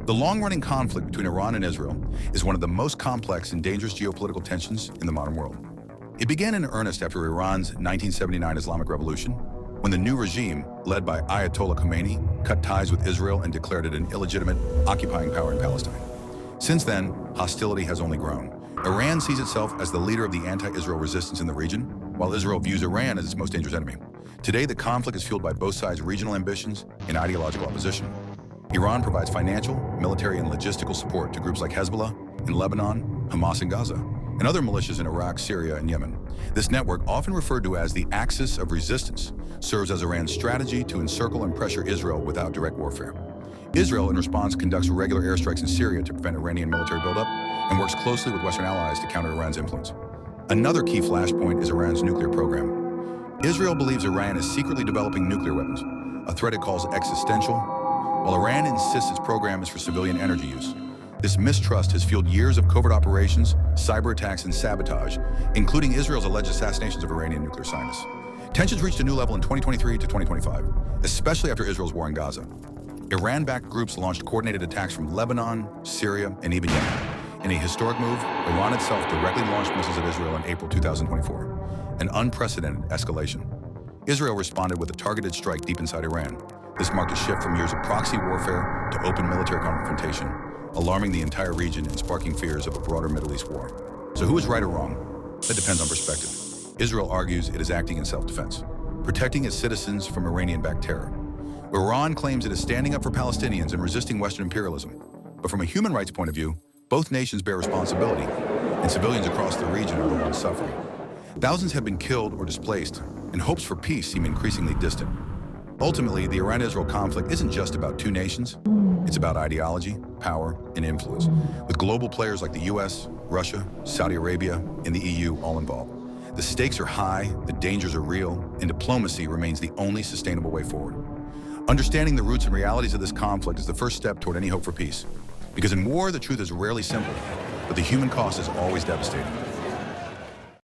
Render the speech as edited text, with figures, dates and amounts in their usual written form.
The long-running conflict between Iran and Israel is one of the most complex and dangerous geopolitical tensions in the modern world. It began in earnest after Iran's 1979 Islamic Revolution, when the new regime, led by Ayatollah Khomeini, cut ties with Israel and declared it an illegitimate, occupying power in Palestine. Since then, hostility has only grown. Iran sees itself as the leader of the anti-Israel resistance in the region, while Israel views Iran as its most dangerous enemy. Today, the conflict is fueled by both sides' regional ambitions and ideological opposition. Iran provides financial, military, and logistical support to groups like Hezbollah in Lebanon, Hamas in Gaza, and other militias in Iraq, Syria, and Yemen. This network, often referred to as the axis of resistance, serves as Iran's strategy to encircle and pressure Israel without direct warfare. Israel, in response, conducts regular airstrikes in Syria to prevent Iranian military buildup and works closely with Western allies to counter Iran's influence. Another key flashpoint is Iran's nuclear program. Israel believes Iran is secretly developing nuclear weapons, a threat it calls existential, while Iran insists its program is for civilian energy use. This mistrust has fueled years of covert operations, cyber attacks, and sabotage, including Israel's alleged assassinations of Iranian nuclear scientists. Tensions reached a new level in 2023 to 2025, especially after Israel's war in Gaza. Iran-backed groups launched coordinated attacks from Lebanon, Syria, and even Yemen. In a historic move, Iran itself directly launched missiles at Israel in April 2024, an unprecedented escalation. Israel responded with a targeted strike deep inside Iran. This marked a shift from years of proxy warfare to open military confrontation, alarming the entire region and sparking fears of a broader Middle East war. So who is right or wrong? That depends on perspective. Israel argues it is acting in self-defense, protecting its citizens from Iranian-backed terror. Iran claims it is standing up for Palestinians and resisting Western imperialism. But from a human rights point of view, both nations bear responsibility, and civilians across the region are the ones suffering. Thousands have been killed or displaced, and hopes for peace seem increasingly distant. Ultimately, the Iran-Israel conflict isn't just about two nations. It's about ideology, power, and influence, with global players like the US, Russia, Saudi Arabia, and the EU all involved. The stakes are high, the dangers are real, and diplomacy remains the only sustainable way forward. Understanding the roots and realities of this conflict is the first step toward any hope for peace. Because in war, the truth is rarely simple, but the human cost is always devastating.